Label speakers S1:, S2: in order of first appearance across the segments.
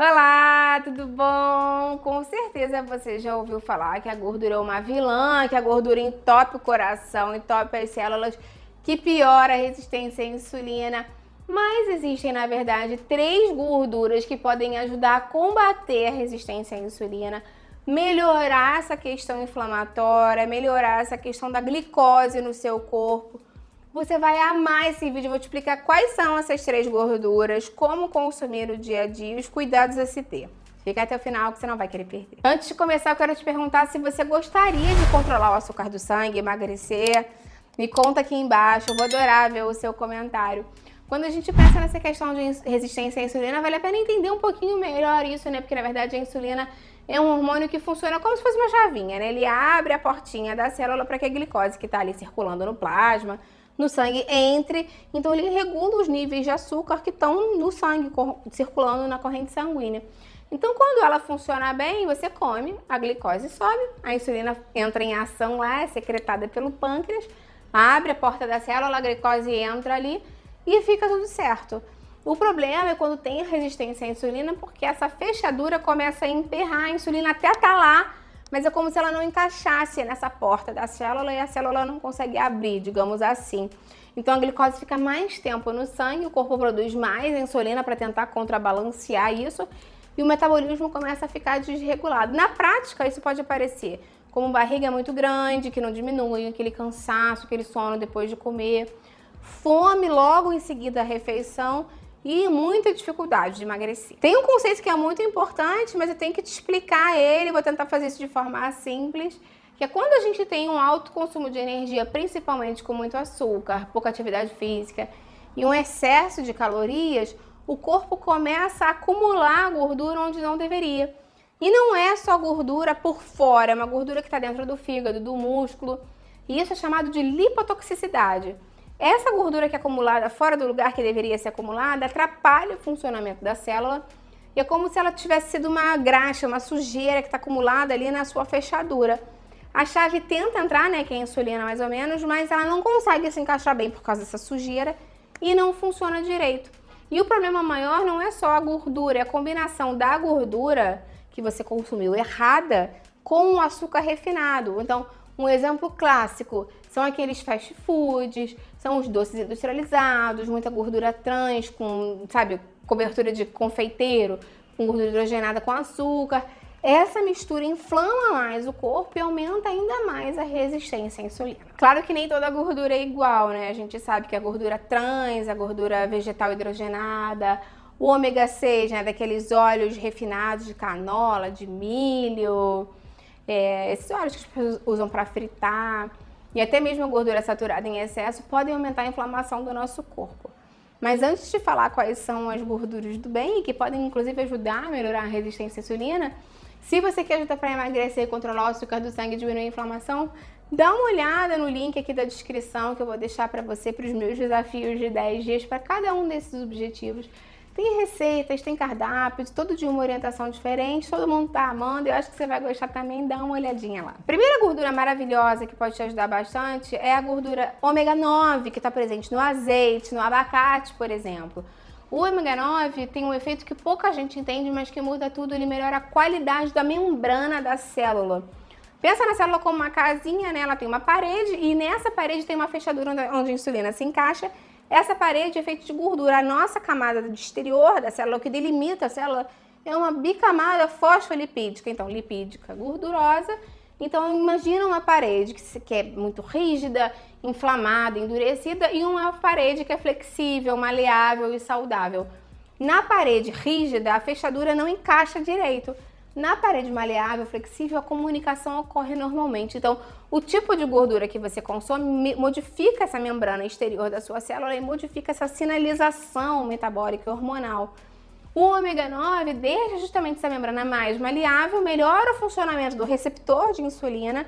S1: Olá, tudo bom? Com certeza você já ouviu falar que a gordura é uma vilã, que a gordura entope o coração, entope as células, que piora a resistência à insulina. Mas existem, na verdade, 3 gorduras que podem ajudar a combater a resistência à insulina, melhorar essa questão inflamatória, melhorar essa questão da glicose no seu corpo. Você vai amar esse vídeo, eu vou te explicar quais são essas 3 gorduras, como consumir no dia a dia e os cuidados a se ter. Fica até o final que você não vai querer perder. Antes de começar, eu quero te perguntar se você gostaria de controlar o açúcar do sangue, emagrecer. Me conta aqui embaixo, eu vou adorar ver o seu comentário. Quando a gente pensa nessa questão de resistência à insulina, vale a pena entender um pouquinho melhor isso, né? Porque na verdade a insulina é um hormônio que funciona como se fosse uma chavinha, né? Ele abre a portinha da célula para que a glicose que está ali circulando no plasma, no sangue, entre, então ele regula os níveis de açúcar que estão no sangue, circulando na corrente sanguínea. Então quando ela funciona bem, você come, a glicose sobe, a insulina entra em ação lá, é secretada pelo pâncreas, abre a porta da célula, a glicose entra ali e fica tudo certo. O problema é quando tem resistência à insulina, porque essa fechadura começa a emperrar, a insulina até tá lá, mas é como se ela não encaixasse nessa porta da célula e a célula não consegue abrir, digamos assim. Então a glicose fica mais tempo no sangue, o corpo produz mais insulina para tentar contrabalancear isso e o metabolismo começa a ficar desregulado. Na prática, isso pode aparecer como barriga muito grande, que não diminui, aquele cansaço, aquele sono depois de comer, fome logo em seguida da refeição e muita dificuldade de emagrecer. Tem um conceito que é muito importante, mas eu tenho que te explicar ele, vou tentar fazer isso de forma simples, que é quando a gente tem um alto consumo de energia, principalmente com muito açúcar, pouca atividade física e um excesso de calorias, o corpo começa a acumular gordura onde não deveria. E não é só gordura por fora, é uma gordura que está dentro do fígado, do músculo, e isso é chamado de lipotoxicidade. Essa gordura que é acumulada fora do lugar que deveria ser acumulada atrapalha o funcionamento da célula e é como se ela tivesse sido uma graxa, uma sujeira que está acumulada ali na sua fechadura. A chave tenta entrar, né, que é a insulina mais ou menos, mas ela não consegue se encaixar bem por causa dessa sujeira e não funciona direito. E o problema maior não é só a gordura, é a combinação da gordura que você consumiu errada com o açúcar refinado. Então, um exemplo clássico são aqueles fast foods, são os doces industrializados, muita gordura trans, com, sabe, cobertura de confeiteiro, com gordura hidrogenada com açúcar. Essa mistura inflama mais o corpo e aumenta ainda mais a resistência à insulina. Claro que nem toda gordura é igual, né? A gente sabe que a gordura trans, a gordura vegetal hidrogenada, o ômega 6, né, daqueles óleos refinados de canola, de milho, esses óleos que as pessoas usam para fritar e até mesmo a gordura saturada em excesso podem aumentar a inflamação do nosso corpo. Mas antes de falar quais são as gorduras do bem, que podem inclusive ajudar a melhorar a resistência à insulina, se você quer ajudar para emagrecer e controlar o açúcar do sangue e diminuir a inflamação, dá uma olhada no link aqui da descrição que eu vou deixar para você para os meus desafios de 10 dias para cada um desses objetivos. Tem receitas, tem cardápios, todo dia uma orientação diferente, todo mundo tá amando, eu acho que você vai gostar também, dá uma olhadinha lá. A primeira gordura maravilhosa que pode te ajudar bastante é a gordura ômega 9, que está presente no azeite, no abacate, por exemplo. O ômega 9 tem um efeito que pouca gente entende, mas que muda tudo, ele melhora a qualidade da membrana da célula. Pensa na célula como uma casinha, né? Ela tem uma parede e nessa parede tem uma fechadura onde a insulina se encaixa. Essa parede é feita de gordura. A nossa camada de exterior da célula, o que delimita a célula, é uma bicamada fosfolipídica. Então, lipídica gordurosa. Então, imagina uma parede que é muito rígida, inflamada, endurecida e uma parede que é flexível, maleável e saudável. Na parede rígida, a fechadura não encaixa direito. Na parede maleável, flexível, a comunicação ocorre normalmente. Então, o tipo de gordura que você consome modifica essa membrana exterior da sua célula e modifica essa sinalização metabólica e hormonal. O ômega 9 deixa justamente essa membrana mais maleável, melhora o funcionamento do receptor de insulina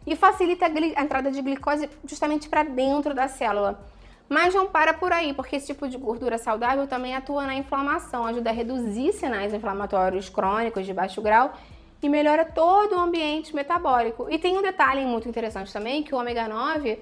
S1: e facilita a entrada de glicose justamente para dentro da célula. Mas não para por aí, porque esse tipo de gordura saudável também atua na inflamação, ajuda a reduzir sinais inflamatórios crônicos de baixo grau e melhora todo o ambiente metabólico. E tem um detalhe muito interessante também, que o ômega 9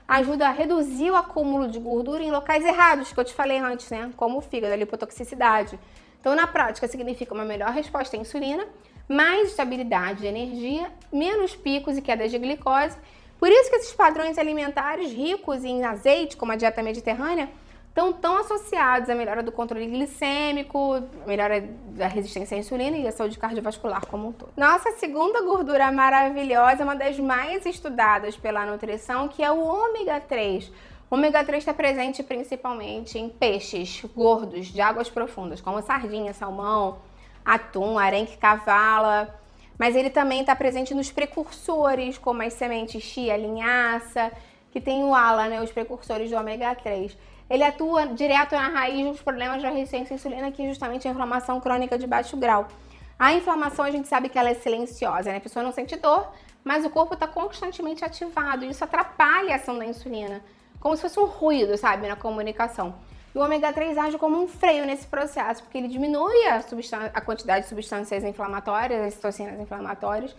S1: ajuda a reduzir o acúmulo de gordura em locais errados, que eu te falei antes, né? Como o fígado, a lipotoxicidade. Então, na prática, significa uma melhor resposta à insulina, mais estabilidade de energia, menos picos e quedas de glicose. Por isso que esses padrões alimentares ricos em azeite, como a dieta mediterrânea, estão tão associados à melhora do controle glicêmico, melhora da resistência à insulina e à saúde cardiovascular como um todo. Nossa segunda gordura maravilhosa, uma das mais estudadas pela nutrição, que é o ômega 3. O ômega 3 está presente principalmente em peixes gordos de águas profundas, como sardinha, salmão, atum, arenque, cavala. Mas ele também está presente nos precursores, como as sementes chia, linhaça, que tem o ALA, né, os precursores do ômega 3. Ele atua direto na raiz dos problemas da resistência à insulina, que é justamente a inflamação crônica de baixo grau. A inflamação, a gente sabe que ela é silenciosa, né? A pessoa não sente dor, mas o corpo está constantemente ativado e isso atrapalha a ação da insulina, como se fosse um ruído, sabe, na comunicação. E o ômega 3 age como um freio nesse processo, porque ele diminui a quantidade de substâncias inflamatórias, as citocinas inflamatórias,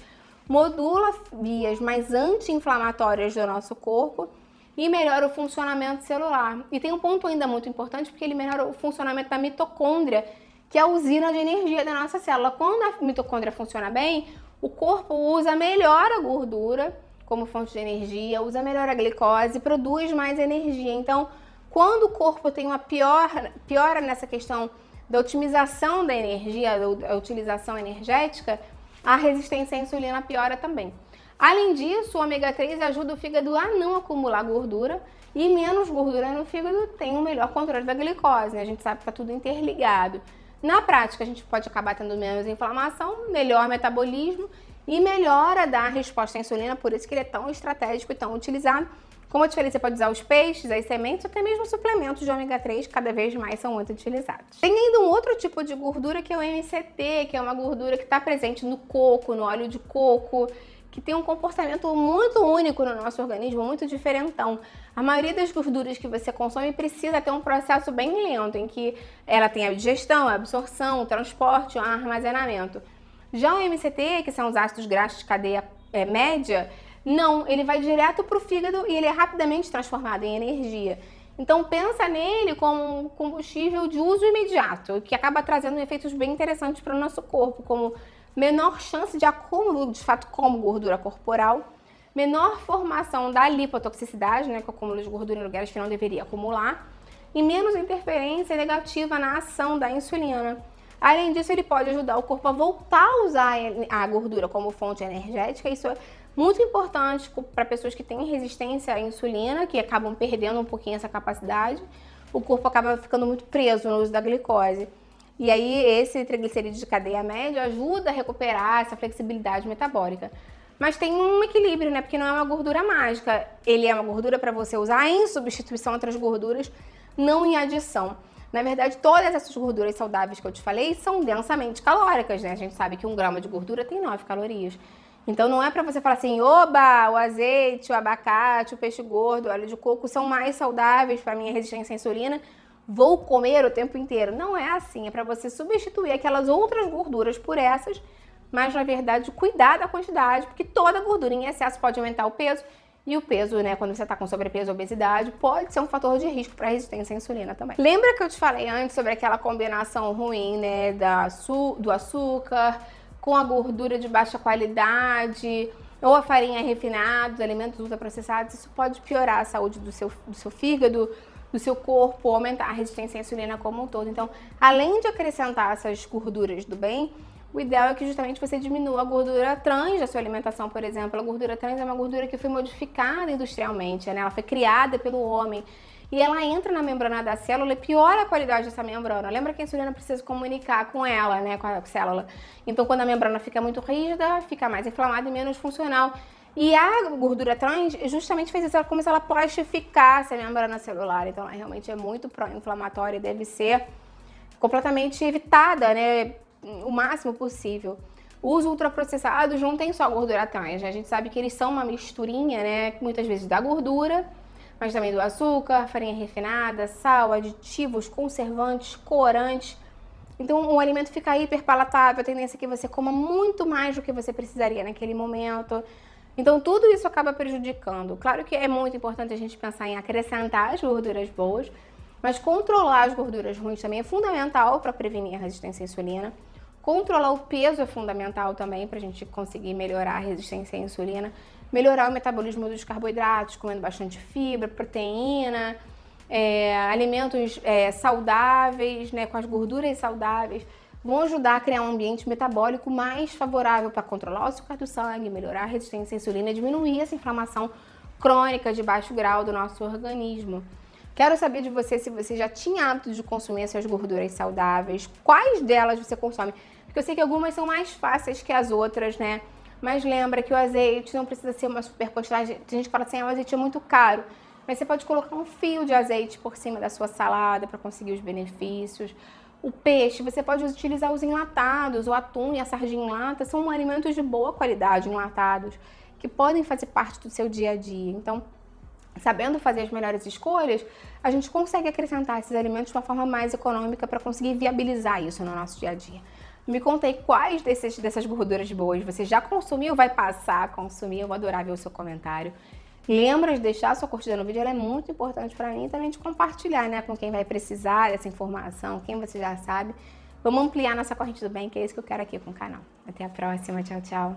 S1: modula vias mais anti-inflamatórias do nosso corpo e melhora o funcionamento celular. E tem um ponto ainda muito importante, porque ele melhora o funcionamento da mitocôndria, que é a usina de energia da nossa célula. Quando a mitocôndria funciona bem, o corpo usa melhor a gordura como fonte de energia, usa melhor a glicose, produz mais energia. Então, quando o corpo tem uma piora nessa questão da otimização da energia, da utilização energética, a resistência à insulina piora também. Além disso, o ômega 3 ajuda o fígado a não acumular gordura e menos gordura no fígado tem um melhor controle da glicose, né? A gente sabe que está tudo interligado. Na prática, a gente pode acabar tendo menos inflamação, melhor metabolismo e melhora da resposta à insulina, por isso que ele é tão estratégico e tão utilizado. Como eu te falei, você pode usar os peixes, as sementes, até mesmo suplementos de ômega 3, que cada vez mais são muito utilizados. Tem ainda um outro tipo de gordura que é o MCT, que é uma gordura que está presente no coco, no óleo de coco, que tem um comportamento muito único no nosso organismo, muito diferentão. A maioria das gorduras que você consome precisa ter um processo bem lento, em que ela tem a digestão, a absorção, o transporte, o armazenamento. Já o MCT, que são os ácidos graxos de cadeia média, não, ele vai direto para o fígado e ele é rapidamente transformado em energia. Então pensa nele como um combustível de uso imediato, que acaba trazendo efeitos bem interessantes para o nosso corpo, como menor chance de acúmulo, de fato, como gordura corporal, menor formação da lipotoxicidade, né, que é o acúmulo de gordura em lugares que não deveria acumular, e menos interferência negativa na ação da insulina. Além disso, ele pode ajudar o corpo a voltar a usar a gordura como fonte energética. Isso é muito importante para pessoas que têm resistência à insulina, que acabam perdendo um pouquinho essa capacidade. O corpo acaba ficando muito preso no uso da glicose. E aí, esse triglicerídeo de cadeia média ajuda a recuperar essa flexibilidade metabólica. Mas tem um equilíbrio, né? Porque não é uma gordura mágica. Ele é uma gordura para você usar em substituição a outras gorduras, não em adição. Na verdade, todas essas gorduras saudáveis que eu te falei são densamente calóricas, né? A gente sabe que 1 grama de gordura tem 9 calorias. Então, não é para você falar assim, oba, o azeite, o abacate, o peixe gordo, o óleo de coco são mais saudáveis para minha resistência à insulina, vou comer o tempo inteiro. Não é assim, é para você substituir aquelas outras gorduras por essas, mas, na verdade, cuidar da quantidade, porque toda gordura em excesso pode aumentar o peso, e o peso, né, quando você está com sobrepeso ou obesidade, pode ser um fator de risco para a resistência à insulina também. Lembra que eu te falei antes sobre aquela combinação ruim, né, do açúcar com a gordura de baixa qualidade, ou a farinha refinada, os alimentos ultraprocessados? Isso pode piorar a saúde do seu fígado, do seu corpo, aumentar a resistência à insulina como um todo. Então, além de acrescentar essas gorduras do bem, o ideal é que justamente você diminua a gordura trans da sua alimentação, por exemplo. A gordura trans é uma gordura que foi modificada industrialmente, né? Ela foi criada pelo homem e ela entra na membrana da célula e piora a qualidade dessa membrana. Lembra que a insulina precisa comunicar com ela, né? Com a célula. Então, quando a membrana fica muito rígida, fica mais inflamada e menos funcional. E a gordura trans justamente fez isso, como se ela plastificasse a membrana celular. Então, ela realmente é muito pró-inflamatória e deve ser completamente evitada, né? O máximo possível. Os ultraprocessados não tem só gordura trans, né? A gente sabe que eles são uma misturinha, né? Muitas vezes da gordura, mas também do açúcar, farinha refinada, sal, aditivos, conservantes, corantes. Então o alimento fica hiperpalatável, a tendência é que você coma muito mais do que você precisaria naquele momento. Então tudo isso acaba prejudicando. Claro que é muito importante a gente pensar em acrescentar as gorduras boas, Mas controlar as gorduras ruins também é fundamental para prevenir a resistência à insulina. Controlar o peso é fundamental também para a gente conseguir melhorar a resistência à insulina. Melhorar o metabolismo dos carboidratos, comendo bastante fibra, proteína, alimentos saudáveis, né, com as gorduras saudáveis, vão ajudar a criar um ambiente metabólico mais favorável para controlar o açúcar do sangue, melhorar a resistência à insulina e diminuir essa inflamação crônica de baixo grau do nosso organismo. Quero saber de você se você já tinha hábito de consumir essas gorduras saudáveis, quais delas você consome, porque eu sei que algumas são mais fáceis que as outras, né? Mas lembra que o azeite não precisa ser uma super quantidade. Tem gente que fala assim, o azeite é muito caro. Mas você pode colocar um fio de azeite por cima da sua salada para conseguir os benefícios. O peixe, você pode utilizar os enlatados, o atum e a sardinha em lata, são alimentos de boa qualidade, enlatados, que podem fazer parte do seu dia a dia. Então, sabendo fazer as melhores escolhas, a gente consegue acrescentar esses alimentos de uma forma mais econômica para conseguir viabilizar isso no nosso dia a dia. Me conta aí quais dessas gorduras boas você já consumiu, vai passar a consumir. Eu vou adorar ver o seu comentário. Lembra de deixar a sua curtida no vídeo, ela é muito importante para mim, e também de compartilhar, né, com quem vai precisar dessa informação, quem você já sabe. Vamos ampliar nossa corrente do bem, que é isso que eu quero aqui com o canal. Até a próxima, tchau, tchau.